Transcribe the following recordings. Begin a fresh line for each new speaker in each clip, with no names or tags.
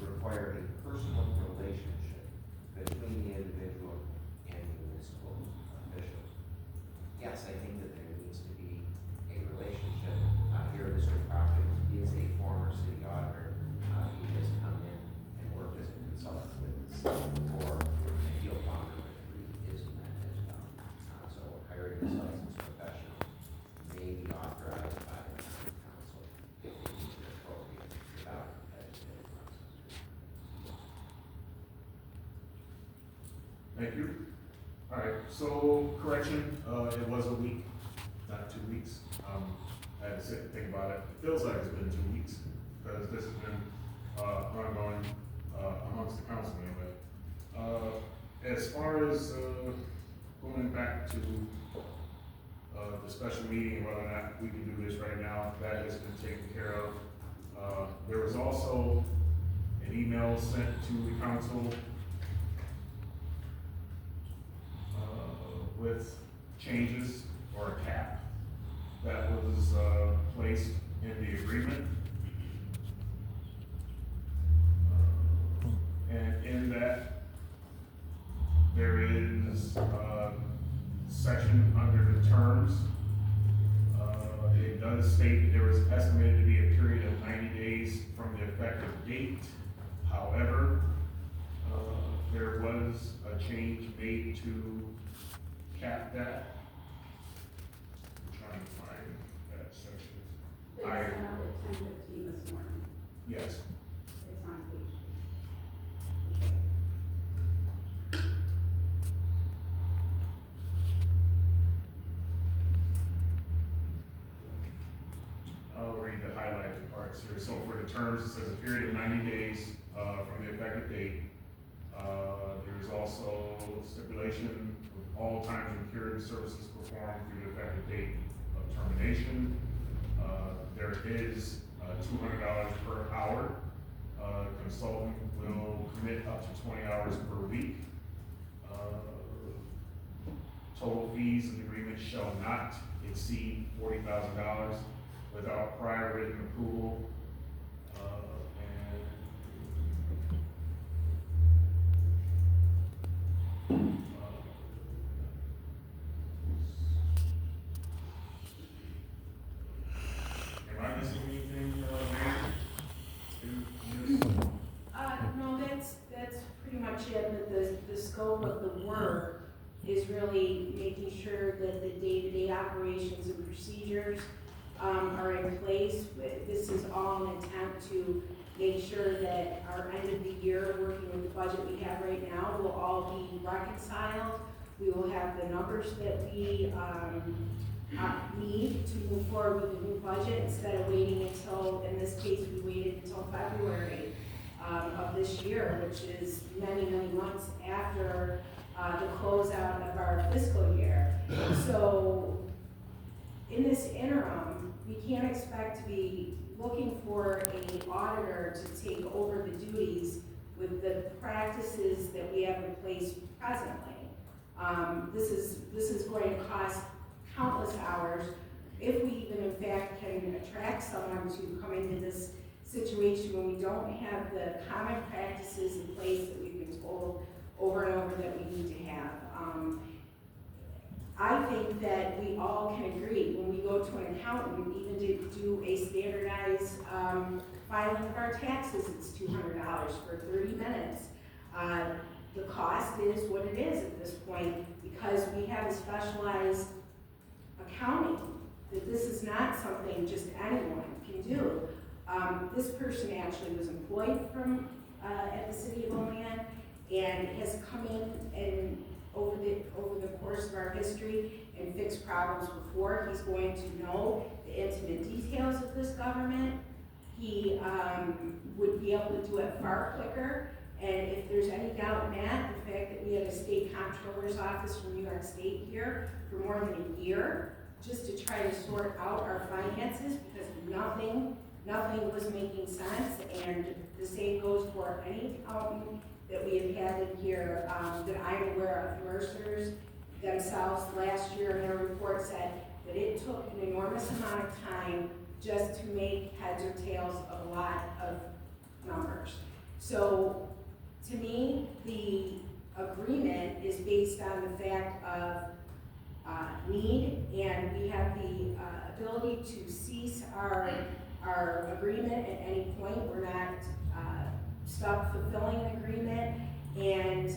require a personal relationship between the individual and the municipal officials. Yes, I think that there needs to be a relationship. Here, Mr. Proctor is a former city auditor. He has come in and worked as a consultant with the city before, and he'll found that he is in that as well. So hiring this licensed professional may be authorized by the county council if it is appropriate without a competitive process.
Thank you. All right, so correction, it was a week, not 2 weeks. I had to sit and think about it. It feels like it's been 2 weeks because this has been ongoing amongst the council anyway. As far as going back to the special meeting, whether or not we can do this right now, that has been taken care of. There was also an email sent to the council with changes or a cap that was placed in the agreement. And in that, there is a section under the terms. It does state that there was estimated to be a period of 90 days from the effective date. However, there was a change made to cap that. I'm trying to find that section.
It's out at 10:15 this morning.
Yes.
It's on page.
I'll read the highlighted parts here. So for the terms, it says a period of 90 days from the effective date. There is also stipulation of all times incurred services performed through the effective date of termination. There is $200 per hour. Consultant will commit up to 20 hours per week. Total fees in the agreement shall not exceed $40,000 without prior written approval. Am I missing anything,
No, that's pretty much it, but the scope of the work is really making sure that the day-to-day operations and procedures are in place. This is all an attempt to make sure that our end of the year, working with the budget we have right now, will all be reconciled. We will have the numbers that we need to move forward with the new budget instead of waiting until, in this case, we waited until February of this year, which is many, many months after the closeout of our fiscal year. So in this interim, we can't expect to be looking for an auditor to take over the duties with the practices that we have in place presently. This is going to cost countless hours if we even in fact can attract someone to come into this situation when we don't have the common practices in place that we've been told over and over that we need to have. I think that we all can agree when we go to an accountant, even to do a standardized filing of our taxes, it's $200 for 30 minutes. The cost is what it is at this point because we have a specialized accounting, that this is not something just anyone can do. This person actually was employed from at the city of Olean and has come in and over the course of our history and fixed problems before. He's going to know the intimate details of this government. He would be able to do it far quicker. And if there's any doubt in that, the fact that we had a state comptroller's office from New York State here for more than a year, just to try to sort out our finances because nothing was making sense. And the same goes for any accountant that we have had in here that I'm aware of. Mercer's themselves last year in their report said that it took an enormous amount of time just to make heads or tails of a lot of numbers. So, to me, the agreement is based on the fact of need, and we have the ability to cease our agreement at any point. We're not stuck fulfilling an agreement, and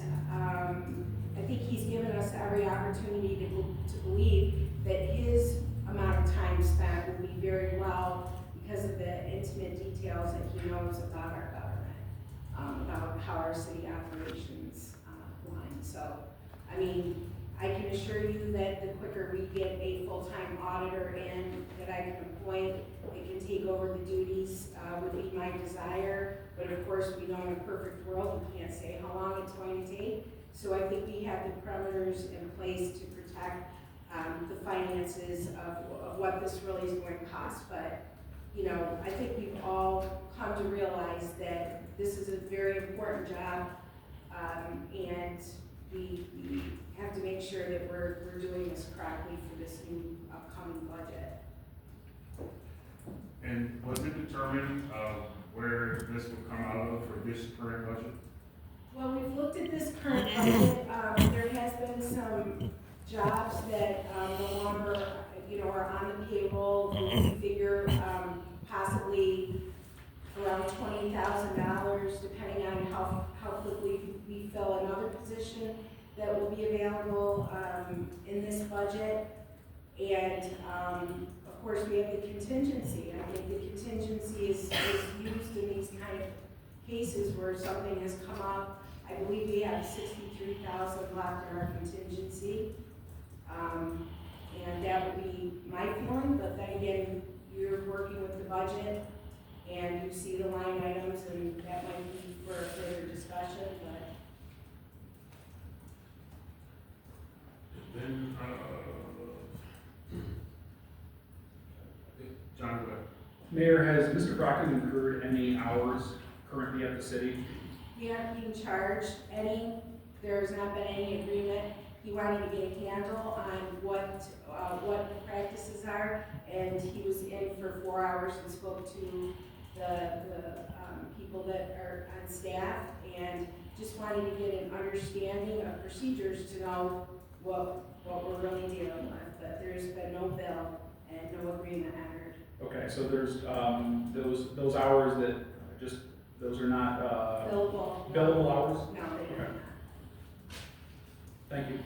I think he's given us every opportunity to believe that his amount of time spent will be very well because of the intimate details that he knows about our government, about how our city operations run. So, I mean, I can assure you that the quicker we get a full-time auditor in that I can appoint, that can take over the duties, would be my desire. But of course, we know in a perfect world, we can't say how long it's going to take. So I think we have the parameters in place to protect the finances of what this really is going to cost. But, you know, I think we've all come to realize that this is a very important job, and we have to make sure that we're doing this correctly for this new upcoming budget.
And was it determined, where this would come out of for this current budget?
Well, we've looked at this current budget. There has been some jobs that no longer, you know, are on the payroll. We figure possibly around $20,000, depending on how quickly we fill another position that will be available in this budget. And of course, we have the contingency. I think the contingency is used in these kind of cases where something has come up. I believe we have $63,000 left in our contingency. And that would be my feeling, but then again, you're working with the budget and you see the line items, and that might be for a further discussion, but.
Then, John, go ahead.
Mayor, has Mr. Brockton incurred any hours currently at the city?
We aren't being charged any, there's not been any agreement. He wanted to get a handle on what the practices are, and he was in for 4 hours and spoke to the people that are on staff, and just wanted to get an understanding of procedures to know what we're really dealing with. But there's been no bill and no agreement entered.
Okay, so there's, those hours that just, those are not,
Billable.
billable hours?
No, they
Okay.
are not.
Thank you.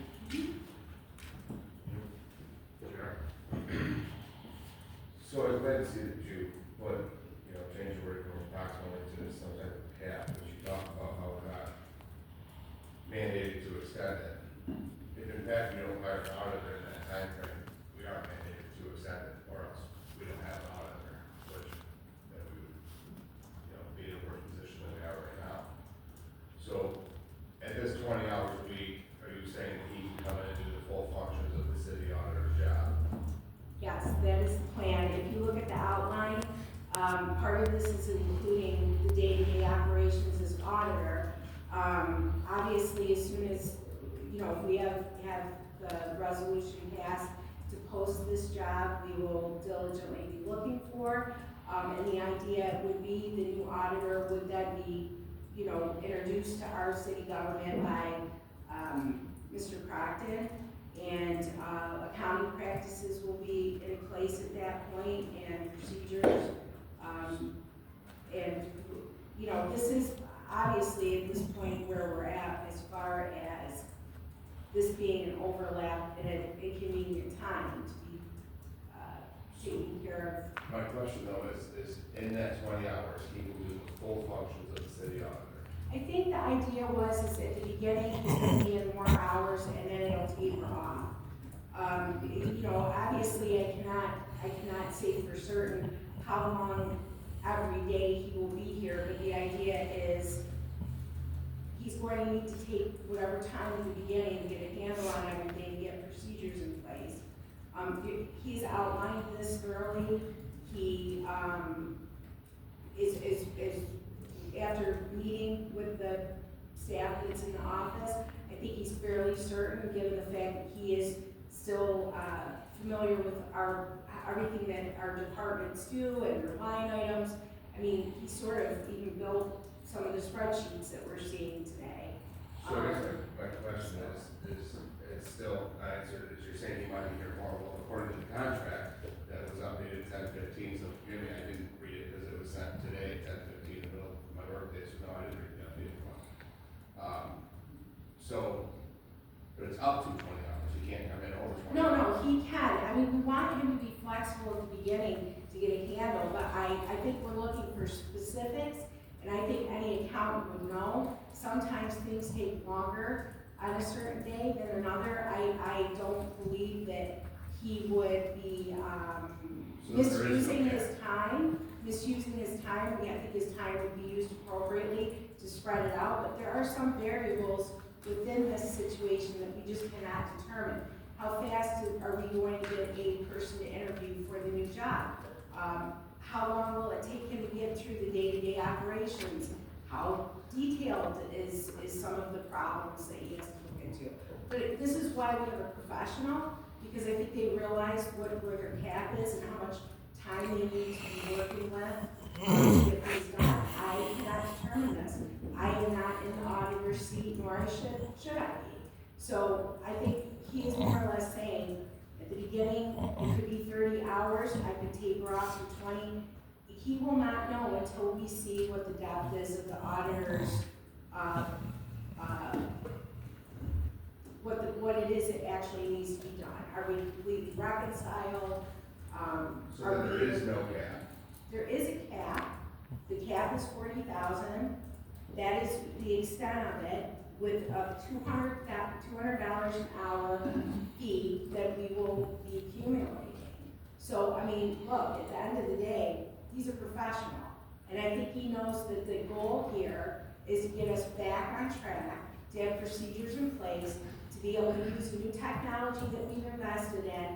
So I was glad to see that you put, you know, change the word from approximately to some type of cap, but you talked about how we're not mandated to extend it. If in fact we don't hire an auditor in that time frame, we are mandated to extend it, or else we don't have an auditor, which then we would, you know, be in a worse position than we are right now. So at this 20 hours a week, are you saying that he can come in and do the full functions of the city auditor's job?
Yes, that is the plan. If you look at the outline, part of this is including the day-to-day operations as auditor. Obviously, as soon as, you know, if we have the resolution passed to post this job, we will diligently be looking for. And the idea would be the new auditor would then be, you know, introduced to our city government by Mr. Crockton. And accounting practices will be in place at that point, and procedures. And, you know, this is obviously at this point where we're at as far as this being an overlap at an inconvenient time to be taking care of.
My question though is in that 20 hours, he will do the full functions of the city auditor.
I think the idea was is at the beginning, he's gonna be in more hours and then it'll taper off. You know, obviously I cannot say for certain how long every day he will be here, but the idea is he's going to need to take whatever time at the beginning to get a handle on everything, get procedures in place. He's outlined this thoroughly. He is after meeting with the staff that's in the office, I think he's fairly certain, given the fact that he is still familiar with everything that our departments do and their line items. I mean, he sort of even built some of the spreadsheets that we're seeing today.
So I guess my question is it's still not answered, is you're saying you might be here more, well, according to the contract, that was updated 10/15, so forgive me, I didn't read it because it was sent today at 10:15 in the middle of my workday, so no, I didn't read the updated one. So, but it's up to 20 hours, you can't come in over 20
No,
hours.
he can. I mean, we want him to be flexible at the beginning to get a handle, but I think we're looking for specifics, and I think any accountant would know. Sometimes things take longer on a certain day than another. I don't believe that he would be,
So there is no
misusing
cap.
his time. I think his time would be used appropriately to spread it out, but there are some variables within this situation that we just cannot determine. How fast are we going to get a person to interview for the new job? How long will it take him to get through the day-to-day operations? How detailed is some of the problems that he has to look into? But this is why we have a professional, because I think they realize where their cap is and how much time they need to be working with to get things done. I cannot determine this. I am not in the auditor's seat, nor should I be. So I think he is more or less saying, at the beginning, it could be 30 hours, I could taper off to 20. He will not know until we see what the depth is of the auditor's, what it is that actually needs to be done. Are we completely reconciled?
So then there is no cap.
There is a cap. The cap is 40,000. That is the extent of it, with a $200 an hour fee that we will be accumulating. So, I mean, look, at the end of the day, he's a professional. And I think he knows that the goal here is to get us back on track, to have procedures in place, to be able to use new technology that we've invested in.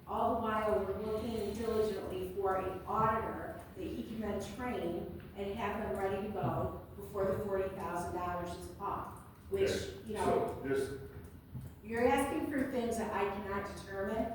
All the while, we're looking diligently for an auditor that he can then train and have them ready to go before the $40,000 is up. Which,
Okay.
you know,
So there's,
you're asking for things that I cannot determine.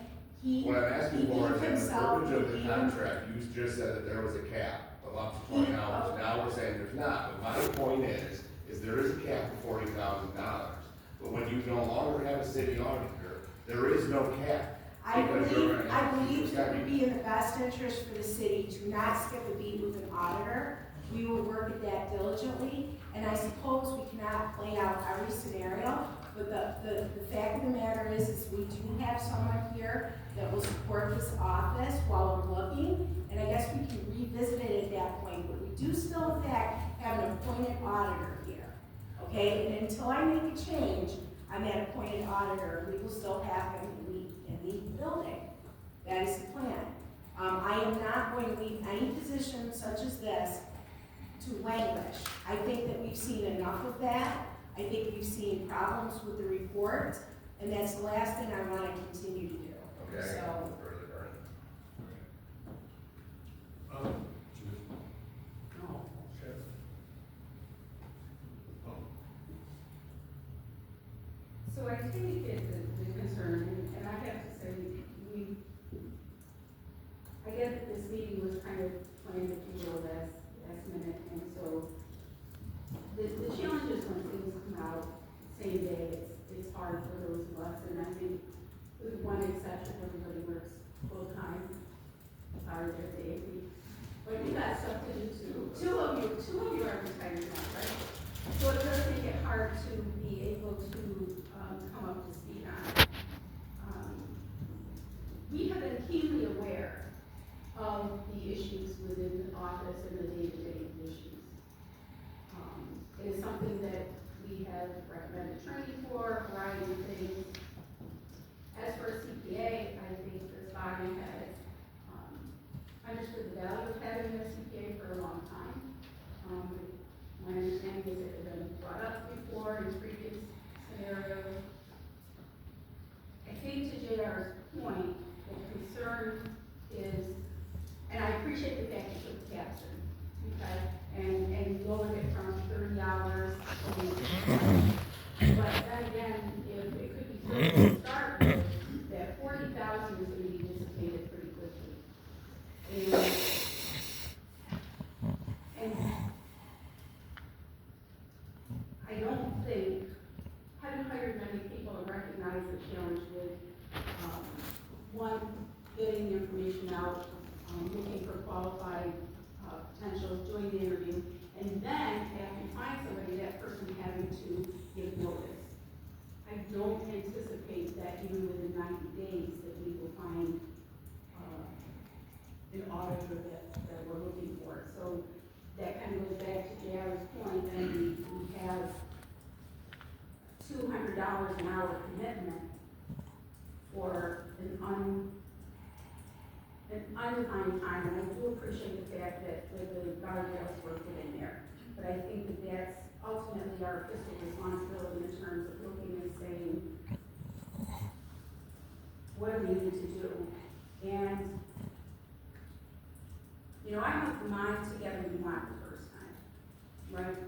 what I'm asking for is in the
himself,
verbiage of the
he-
contract, you just said that there was a cap of up to 20 hours. Now we're saying there's not, but my point is there is a cap of $40,000. But when you no longer have a city auditor, there is no cap.
I
Because you're
believe,
gonna
I
have to
believe
use
it would
that.
be in the best interest for the city to not skip a beat with an auditor. We will work at that diligently, and I suppose we cannot play out every scenario, but the fact of the matter is we do have someone here that will support this office while we're looking, and I guess we can revisit it at that point, but we do still in fact have an appointed auditor here, okay? And until I make a change on that appointed auditor, we will still have him in the building. That is the plan. I am not going to leave any position such as this to languish. I think that we've seen enough of that. I think we've seen problems with the report, and that's the last thing I want to continue to do.
Okay, I got
So,
no further burn.
So I take it the concern, and I have to say, I get that this meeting was kind of planned at the last minute, and so the challenges when things come out same day, it's hard for those of us, and I think with one exception, everybody works full time, sorry, their day. But you got stuff to do too. Two of you are retired now, right? So it does make it hard to be able to come up to speed on it. We have been keenly aware of the issues within the office and the day-to-day issues. It is something that we have recommended training for, a variety of things. As for CPA, I think this body has understood the value of having a CPA for a long time. My understanding is that it's been brought up before in previous scenarios. I think to JR's point, the concern is, and I appreciate the fact you put the caps in, okay, and lowered it from 30 hours to 20. But then again, if it could be 30 to start with, that 40,000 is going to be dissipated pretty quickly. And challenge with, one, getting the information out, looking for qualified, potentials, doing the interview, and then after you find somebody, that person having to give notice. I don't anticipate that even within 90 days that we will find, an auditor that we're looking for. So that kind of goes back to Jared's point, and we have $200 an hour commitment for an undefined time, and I do appreciate the fact that the guardrails were put in there. But I think that that's ultimately our fiscal responsibility in terms of looking and saying, what do we need to do? And, you know, I put the mind together we want the first time, right?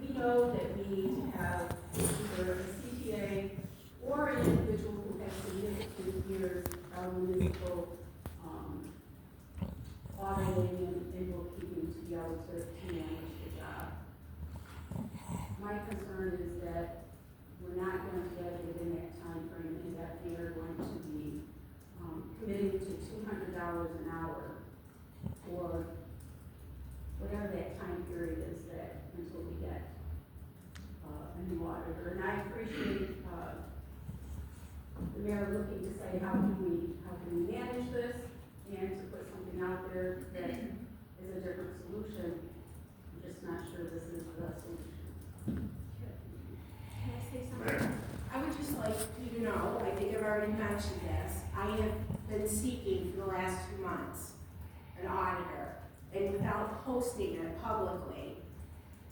We know that we need to have either a CTA or an individual who has significant years of municipal, auditing and bookkeeping to be able to manage the job. My concern is that we're not going to get it within that time frame, and that they are going to be committing to $200 an hour for whatever that time period is that until we get a new auditor. And I appreciate the mayor looking to say how can we manage this and to put something out there that is a different solution. I'm just not sure this is the solution.
Can I say something? I would just like you to know, I think I've already mentioned this, I have been seeking for the last 2 months an auditor, and without posting it publicly,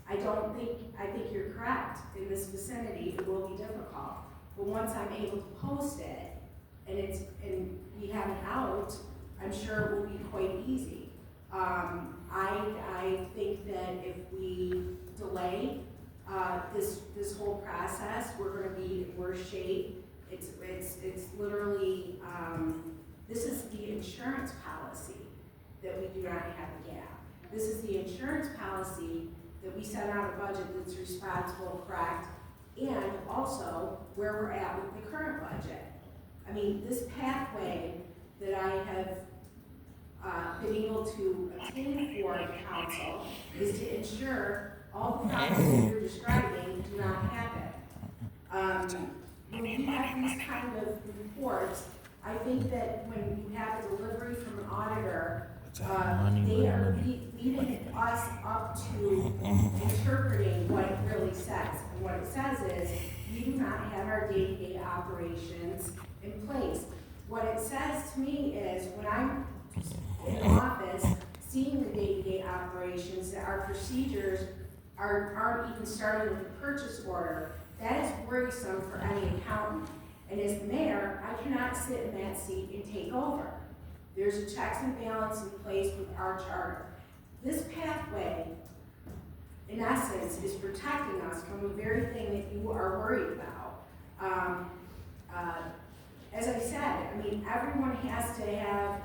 I think you're correct, in this vicinity, it will be difficult. But once I'm able to post it, and we have it out, I'm sure it will be quite easy. I think that if we delay this whole process, we're going to be in worse shape. It's literally, this is the insurance policy that we do not have a gap. This is the insurance policy that we set out a budget that's responsible, correct, and also where we're at with the current budget. I mean, this pathway that I have been able to obtain for the council is to ensure all the problems you're describing do not happen. When we have these kind of reports, I think that when you have a delivery from an auditor, they are leading us up to interpreting what it really says. And what it says is, we do not have our day-to-day operations in place. What it says to me is, when I'm in office, seeing the day-to-day operations, that our procedures aren't even starting with the purchase order, that is worrisome for any accountant. And as the mayor, I cannot sit in that seat and take over. There's a checks and balance in place with our charter. This pathway, in essence, is protecting us from the very thing that you are worried about. As I said, I mean, everyone has to have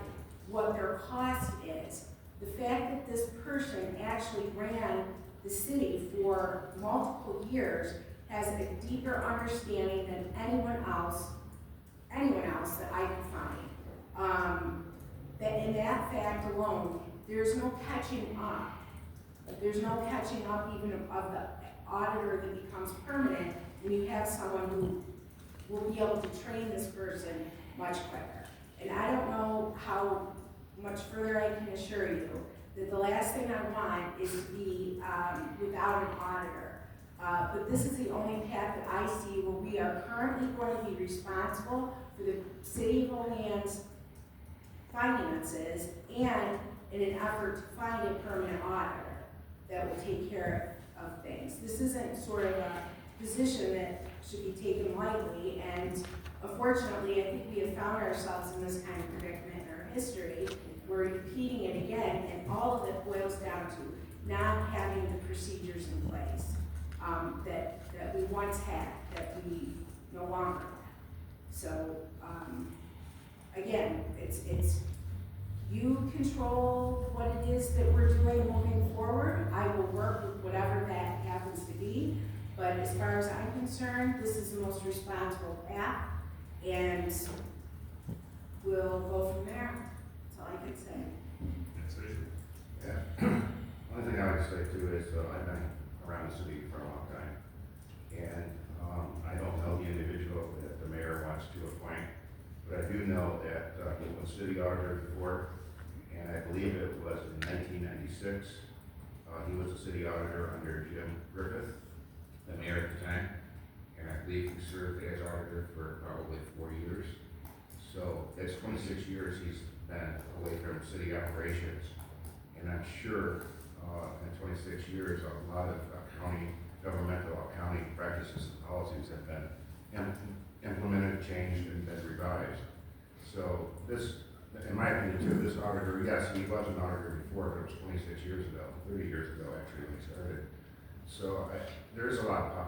what their cost is. The fact that this person actually ran the city for multiple years has a deeper understanding than anyone else that I could find. That in that fact alone, there's no catching up. There's no catching up even of the auditor that becomes permanent when you have someone who will be able to train this person much quicker. And I don't know how much further I can assure you that the last thing I want is to be without an auditor. But this is the only path that I see where we are currently going to be responsible for the city of Olean's finances, and in an effort to find a permanent auditor that will take care of things. This isn't sort of a position that should be taken lightly, and unfortunately, I think we have found ourselves in this kind of predicament in our history. We're repeating it again, and all of it boils down to not having the procedures in place that we once had, that we no longer have. So, again, it's you control what it is that we're doing moving forward. I will work with whatever that happens to be, But as far as I'm concerned, this is the most responsible path, and we'll go from there. That's all I can say.
Next issue.
Yeah. One thing I would say too is, I've been around the city for a long time, and, I don't know the individual that the mayor wants to appoint, but I do know that, he was city auditor before, and I believe it was in 1996. He was the city auditor under Jim Griffith, the mayor at the time, and I believe he served as auditor for probably 4 years. So that's 26 years he's been away from city operations. And I'm sure, in 26 years, a lot of governmental accounting practices and policies have been implemented, changed, and been revised. So this, in my opinion too, this auditor, yes, he was an auditor before, but it was 26 years ago, 30 years ago actually when he started. So there's a lot of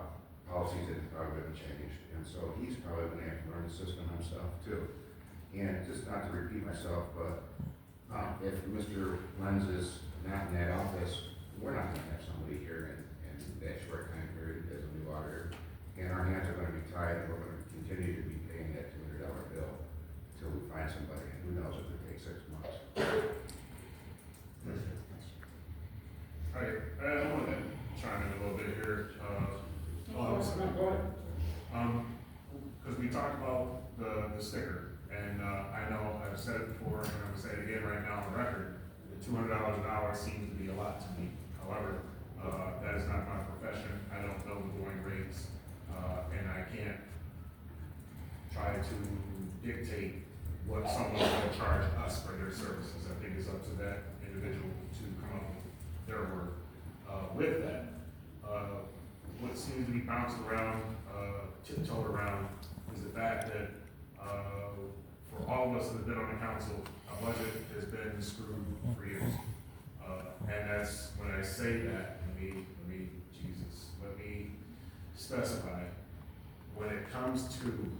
policies that have probably been changed, and so he's probably going to have to learn the system himself too. And just not to repeat myself, but if Mr. Lenz is not in that office, we're not going to have somebody here in that short time period as a new auditor, and our hands are going to be tied, and we're going to continue to be paying that $200 bill until we find somebody, and who knows if it takes 6 months.
All right, I want to chime in a little bit here.
Go ahead.
Because we talked about the sticker, and I know I've said it before, and I'm gonna say it again right now on record. The $200 an hour seems to be a lot to me. However, that is not my profession. I don't know the going rates, and I can't try to dictate what someone's gonna charge us for their services. I think it's up to that individual to come up with their work. With that, what seems to be bounced around, tiptoed around, is the fact that for all of us that have been on the council, our budget has been screwed for years. And that's, when I say that, let me specify, when it comes to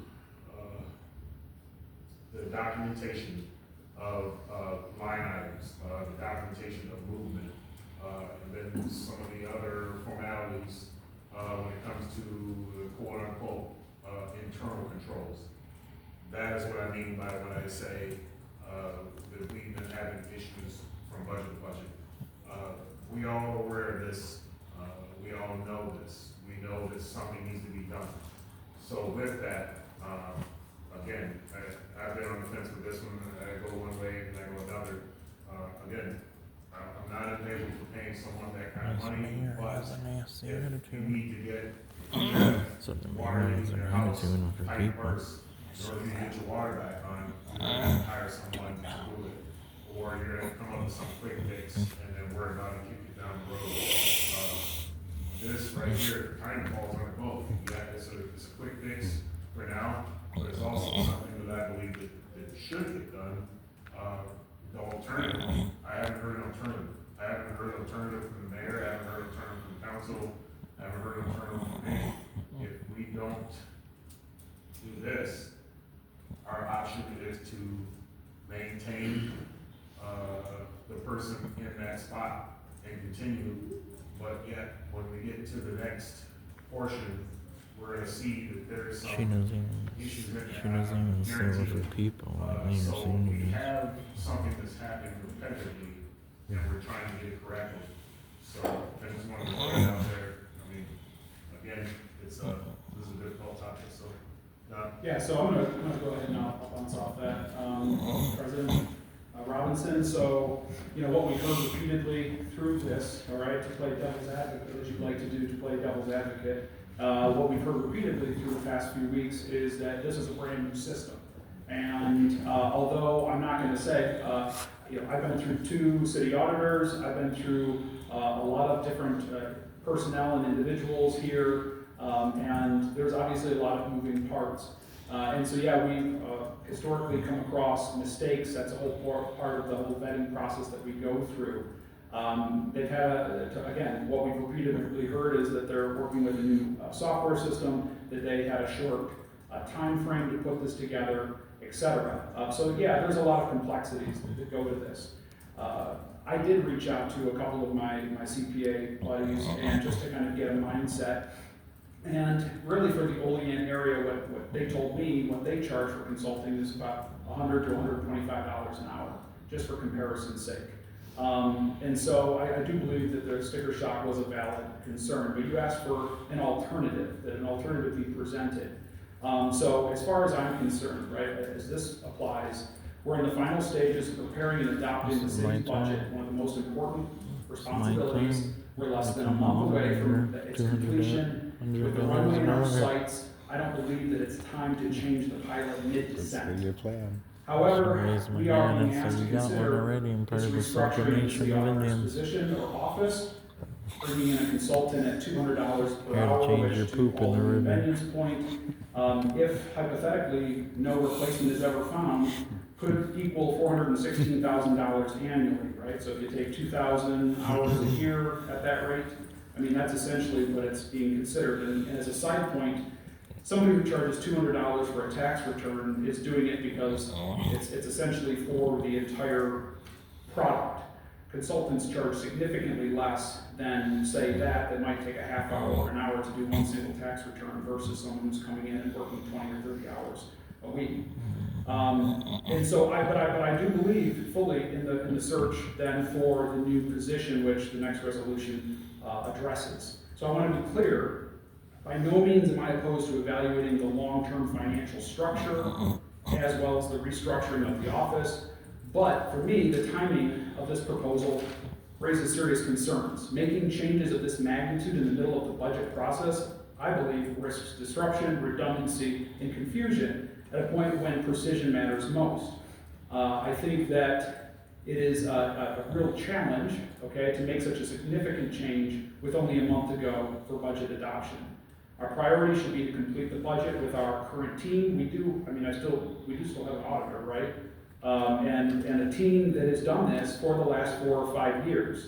the documentation of line items, the documentation of movement, and then some of the other formalities when it comes to the quote-unquote internal controls. That is what I mean by when I say that we've been having issues from budget to budget. We all are aware of this. We all know this. We know that something needs to be done. So with that, again, I've been on the fence with this one. I go one way and I go another. Again, I'm not in favor for paying someone that kind of money, but if you need to get water into your house, tight purse, or if you get your water back on, you're gonna hire someone to do it. Or you're gonna come up with some quick fix and then worry about it, kick it down the road. This right here, kind of falls under both. Yeah, it's a quick fix for now, but it's also something that I believe that should get done. The alternative, I haven't heard an alternative. I haven't heard an alternative from the mayor, I haven't heard an alternative from council, I haven't heard an alternative from me. If we don't do this, our option is to maintain the person in that spot and continue, but yet, when we get to the next portion, we're gonna see that there's some issues that
She doesn't even say what her people. I mean,
so we have something that's happening repetitively, and we're trying to get it corrected. So I just wanted to put it out there. I mean, again, this is a difficult topic, so.
Yeah, so I'm gonna go ahead and I'll bounce off that. President Robinson, so, you know, what we heard repeatedly through this, all right, to play devil's advocate, as you'd like to do to play devil's advocate, what we've heard repeatedly through the past few weeks is that this is a brand new system. And although I'm not gonna say, you know, I've been through 2 city auditors, I've been through a lot of different personnel and individuals here, and there's obviously a lot of moving parts. And so, yeah, we've historically come across mistakes. That's a whole part of the whole vetting process that we go through. They've had, again, what we've repeatedly heard is that they're working with a new software system, that they had a short time frame to put this together, etc. So, yeah, there's a lot of complexities that go to this. I did reach out to a couple of my CPA buddies and just to kind of get a mindset And really for the Olean area, what they told me, what they charge for consulting is about $100 to $125 an hour, just for comparison's sake. And so I do believe that the sticker shock was a valid concern, but you asked for an alternative, that an alternative be presented. So as far as I'm concerned, right, as this applies, we're in the final stages of preparing and adopting the
This is my
city's budget,
time.
one of the most important
This is my
responsibilities.
time.
We're less than a
Come
month
over
away from
here,
its
200
completion. With the runway in our
$100
sights, I don't believe that it's time to change the pilot mid-descent.
your plan.
However,
Raise my
we are
hand
being
and
asked
say
to
you got one
consider
already and part
this
of the
restructuring
Central
the
Nation
city
of
auditor's
Indians.
position or office, bringing in a consultant at $200 per
Here to
hour,
change
which
your
to
poop in the
Alderman
river.
Bennion's point, if hypothetically no replacement is ever found, could equal $416,000 annually, right? So if you take 2,000 hours a year at that rate, I mean, that's essentially what it's being considered. And as a side point, somebody who charges $200 for a tax return is doing it because it's essentially for the entire product. Consultants charge significantly less than, say, that might take a half hour or an hour to do one single tax return versus someone who's coming in and working 20 or 30 hours a week. And so, but I do believe fully in the search then for the new position, which the next resolution addresses. So I want to be clear, by no means am I opposed to evaluating the long-term financial structure as well as the restructuring of the office, but for me, the timing of this proposal raises serious concerns. Making changes of this magnitude in the middle of the budget process, I believe, risks disruption, redundancy, and confusion at a point when precision matters most. I think that it is a real challenge, okay, to make such a significant change with only a month to go for budget adoption. Our priority should be to complete the budget with our current team. We do still have an auditor, right? And a team that has done this for the last 4 or 5 years.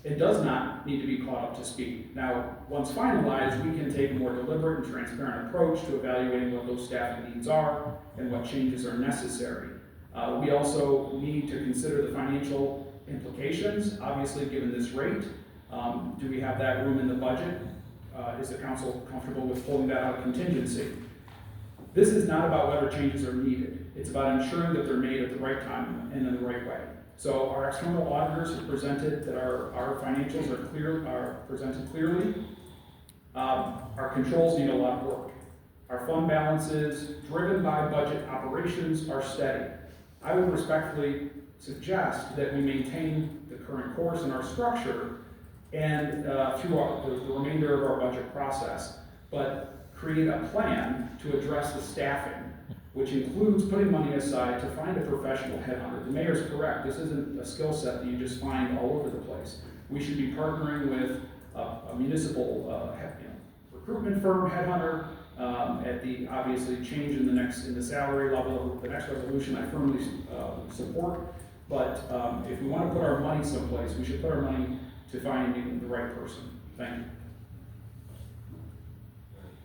It does not need to be caught up to speed. Now, once finalized, we can take a more deliberate and transparent approach to evaluating what those staffing needs are and what changes are necessary. We also need to consider the financial implications, obviously given this rate. Do we have that room in the budget? Is the council comfortable with pulling that out of contingency? This is not about whether changes are needed. It's about ensuring that they're made at the right time and in the right way. So our external auditors have presented that our financials are presented clearly. Our controls need a lot of work. Our fund balances, driven by budget operations, are steady. I would respectfully suggest that we maintain the current course in our structure and throughout the remainder of our budget process, but create a plan to address the staffing, which includes putting money aside to find a professional headhunter. The mayor's correct. This isn't a skill set that you just find all over the place. We should be partnering with a municipal recruitment firm, headhunter, at the obviously change in the salary level of the next resolution. I firmly support. But if we want to put our money someplace, we should put our money to finding the right person. Thank you.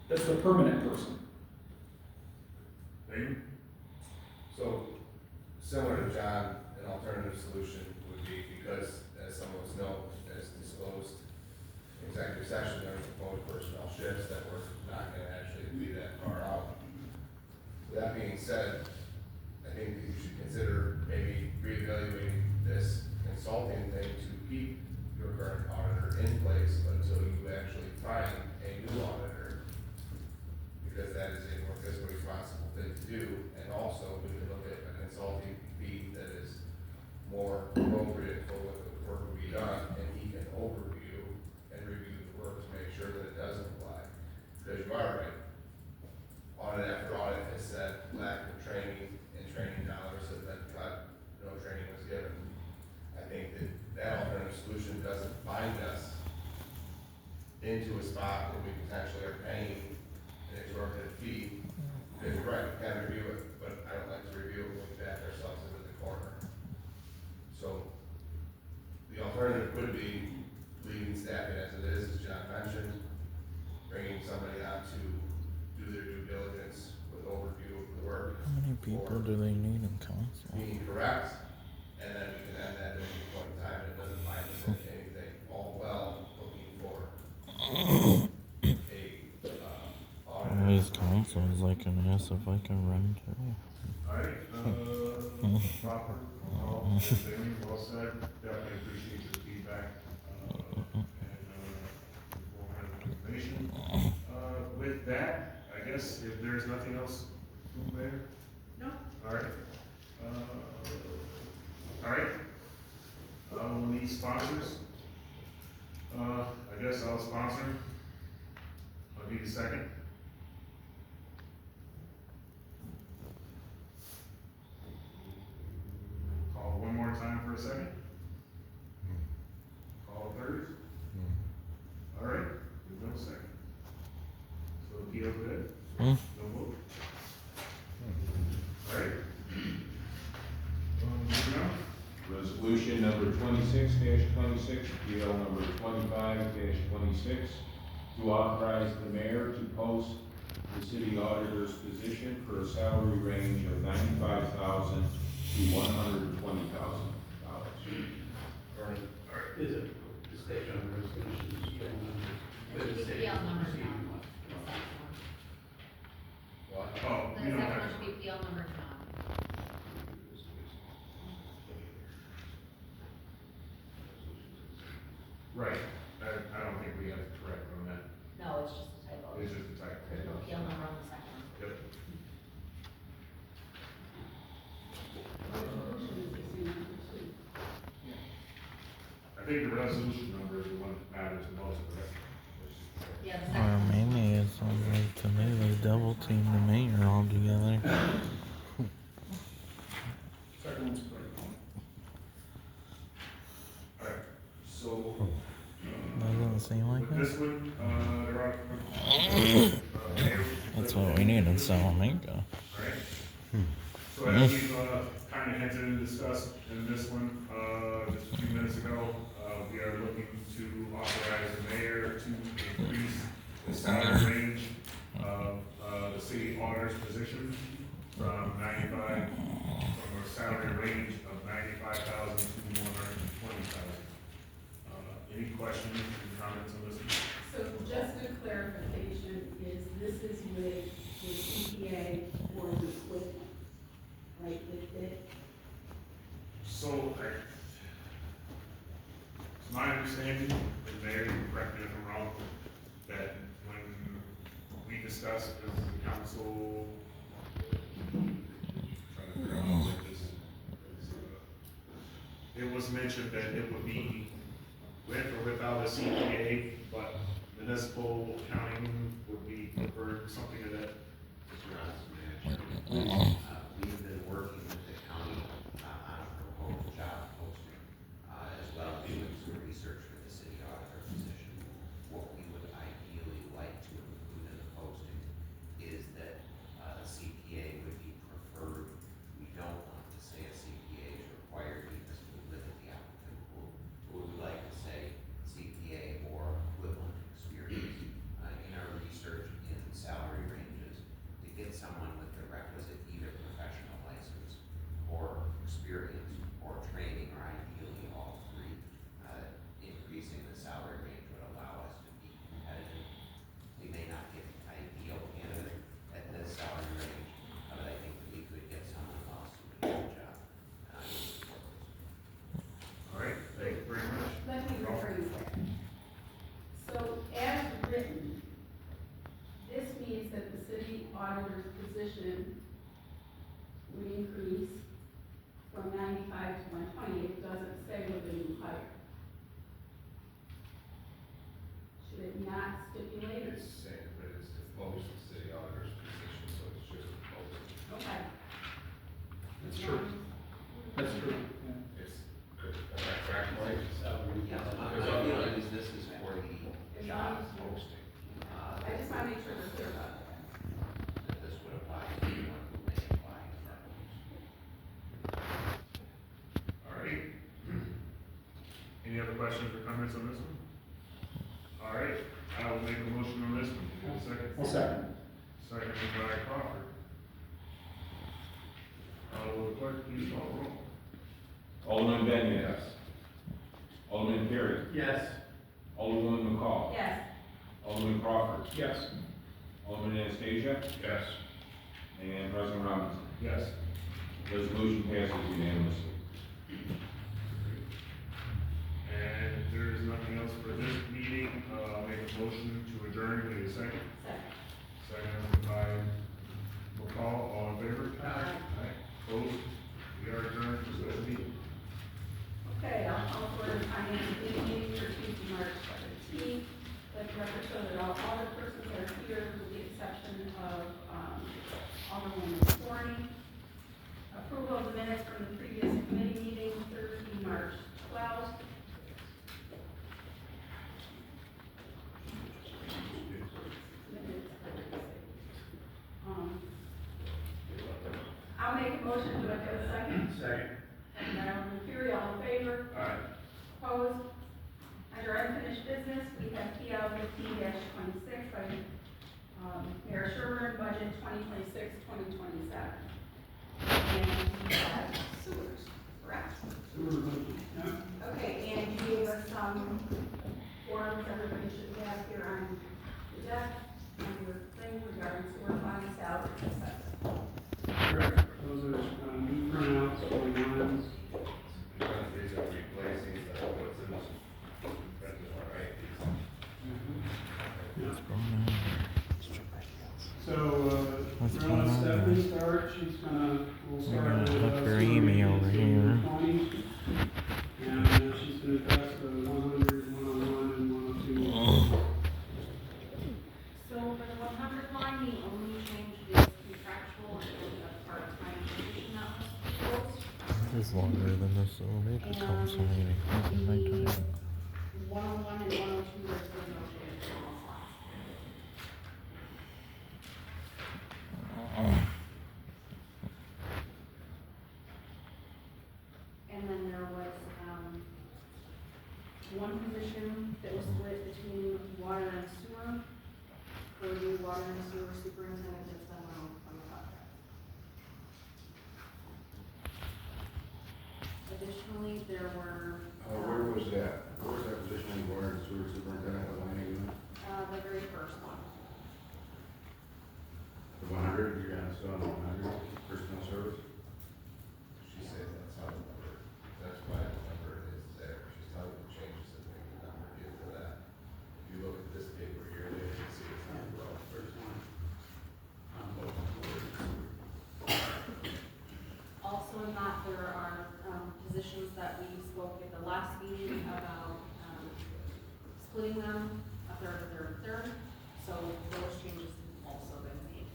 That's the permanent person.
David?
So, similar to John, an alternative solution would be, because as some of us know, as disclosed in executive session, there are proposed personnel shifts that we're not gonna actually be that far out. That being said, I think that you should consider maybe reevaluating this consulting thing to keep your current auditor in place until you actually find a new auditor. Because that is a more fiscally responsible thing to do, and also we can look at a consulting fee that is more appropriate for what the work will be done, and he can overview and review the work to make sure that it does apply. Because you are right, audit after audit has said lack of training and training dollars have been cut, no training was given. I think that alternative solution doesn't bind us into a spot where we potentially are paying an exorbitant fee. Because you're right, we can review it, but I don't like to review it when we back ourselves into the corner. So, the alternative would be leaving staffing as it is, as John mentioned, bringing somebody on to do their due diligence with overview of the work.
How many people do they need in council?
Being correct, and then we can end that at any point in time. It doesn't bind us into anything. All well looking for a
City's council is like an ask if I can run too.
Alright, proper, all, everything well said, definitely appreciate your feedback, and, information. With that, I guess if there's nothing else, Mayor?
No.
Alright, alright, we need sponsors. I guess I'll sponsor. I need a second. Call one more time for a second. Call a third. Alright, there's no second. So the PO good?
Hmm.
No vote? Alright. Moving on.
Resolution number 26-26, PL number 25-26, to authorize the mayor to post the city auditor's position for a salary range of $95,000 to $120,000.
Is it state on resolution?
The PL number is not.
What?
Oh,
The
we don't
second
have,
one should be PL number is not.
right, I don't think we have to correct on that,
No, it's just a typo.
it's just a type.
There's no PL number on the second one.
Yep. I think the resolution number is the one that matters the most, correct?
Yeah, the
Or
second one.
maybe it sounds like to me they double team the mayor altogether.
Second one's pretty cool.
Alright, so,
Doesn't seem like
with
it.
this one, there are.
That's what we need in Salamanca.
Alright. So as we've, kind of hinted and discussed in this one, just a few minutes ago, we are looking to authorize the mayor to increase the salary range of, the city auditor's position from 95, from a salary range of 95,000 to 120,000. Any questions and comments on this?
So just a clarification, is this is with the CPA or the equipment? Right, with it,
So, it's my understanding, and Mayor, you can correct me if I'm wrong, that when we discussed as the council, trying to figure out how to put this, it was mentioned that it would be with or without a CPA, but municipal accounting would be preferred, something of that.
We've been working with the county on a proposed job posting, as well as doing some research for the city auditor position. What we would ideally like to include in the posting is that CPA would be preferred. We don't want to say a CPA is required because we limit the applicant pool. We would like to say CPA or equivalent experience in our research in salary ranges to get someone with the requisite either professional license or experience or training, or ideally all three. Increasing the salary range would allow us to be competitive. We may not get an ideal candidate at this salary range, but I think we could get someone else who would do the job.
All right, thank you very much.
let me rephrase that. So as written, this means that the city auditor's position would increase from 95 to 120. It doesn't say with a new hire. Should it not stipulate?
It's the same, but it's to post the city auditor's position, so it's just a posting.
Okay.
That's true. That's true, yeah.
It's, am I correct, Mike?
Yeah, my feeling is this is for the job posting.
I just want to make sure we're clear about that.
That this would apply to anyone who may apply to that post.
All right. Any other questions or comments on this one? All right, I will make a motion on this one. Give me a second.
Well, second.
Seconded by Crawford. Will the clerk please call the roll?
Alderman Benyon. Yes. Alderman Terry.
Yes.
Alderwoman McCall.
Yes.
Alderman Crawford.
Yes.
Alderman Anastasia. Stanchek
Yes.
and President Robinson.
Yes.
Resolution passes unanimously.
And if there is nothing else for this meeting, I'll make a motion to adjourn. Give me a second. Second by McCall, all in favor? Aye. Opposed? We are adjourned for this meeting.
Okay, I'll call for the finance committee meeting for Tuesday, March 17th. Let the record show that all other persons are here with the exception of, Alderman Corney. Approval of the minutes from the previous committee meeting, Thursday, March 12th. I'll make a motion, do I get a second?
Second.
And Alderman Fury, all in favor?
Aye.
Opposed? Under unfinished business, we have PL 15-26 by, Mayor Sherburne, budget 2026-2027. And we have sewers, correct? Okay, and you gave us some forms everybody should have here on the desk, on your thing regarding sewer fund, salary, et cetera.
Correct. Those are, new printouts, going on.
These are replacing what's in this.
What's going on?
So,
What's
we're
going
gonna
on
let
there?
Stephanie start, we'll
We're
start
gonna
with,
look for
sewer
Amy
maintenance
over
in
here.
20. And then she's gonna address the 100, 101, and 102.
So for the 100 line, the only change is contractual and the part-time position that was closed.
This is longer than this, so they could come so many things in my time.
101 and 102, there's been no change. And then there was, one position that was split between water and sewer, for the water and sewer superintendent that's been on the contract. Additionally, there were,
Where was that? Where was that position in water and sewer superintendent, Olean unit?
the very first one.
The 100, you're gonna still on the 100, personnel service?
She said that's how the number, that's why the number is there. She's telling you the changes that make the number get to that. If you look at this paper here, you can see it's not wrong. First one. On both boards.
Also in that, there are, positions that we spoke at the last meeting about, splitting them, a third, a third, a third. So those changes have also been made.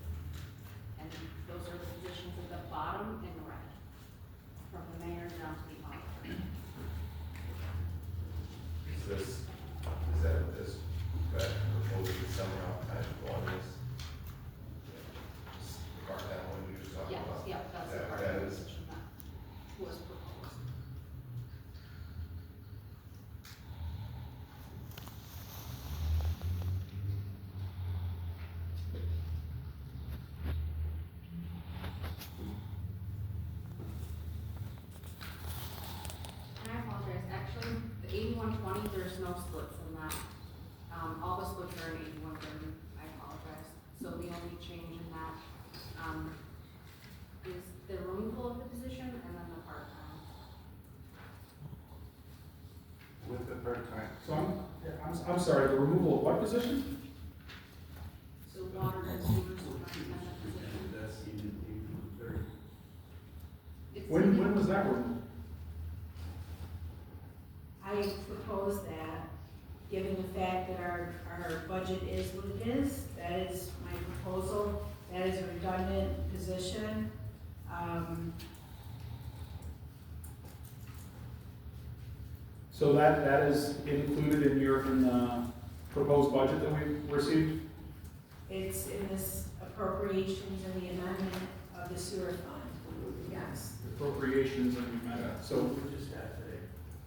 And those are the positions at the bottom in red, from the mayor down to the auditor.
Is this, is that what this, that proposal is somehow kind of on this? The part-time one you just talked
Yes,
about?
yep, that's the
That-
part
that
of the
is-
position that was proposed. And I apologize, actually, the 8120, there's no splits in that. All the splits are in 8130, I apologize. So the only change in that, is the removal of the position and then the part-time.
With the part-time?
So I'm sorry, the removal of what position?
So water and sewer superintendent position.
That's even third.
It's
When was that removed?
I propose that, given the fact that our budget is what it is, that is my proposal. That is a redundant position.
So that is included in the proposed budget that we received?
It's in this appropriations and the amendment of the sewer fund, yes.
Appropriations and amendment, so,
We just got today.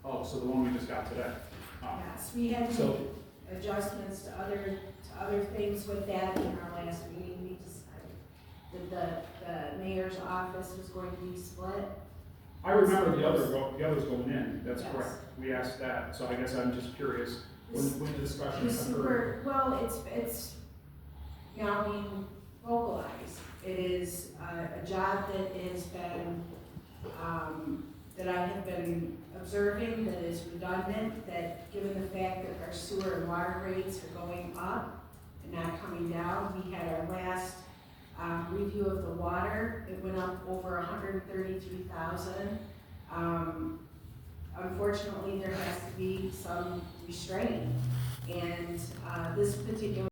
oh, so the one we just got today. Oh.
Yes, we had to
So-
make adjustments to other things with that in our last meeting. We decided that the mayor's office was going to be split.
I remember the others going in, that's
Yes.
correct. We asked that, so I guess I'm just curious, when the discussion
The
occurred.
super, well, it's, you know, I mean, well, It is a job that has been, that I have been observing, that is redundant, that given the fact that our sewer and water rates are going up and not coming down, we had our last review of the water, it went up over 133,000. Unfortunately, there has to be some restraint, and this particular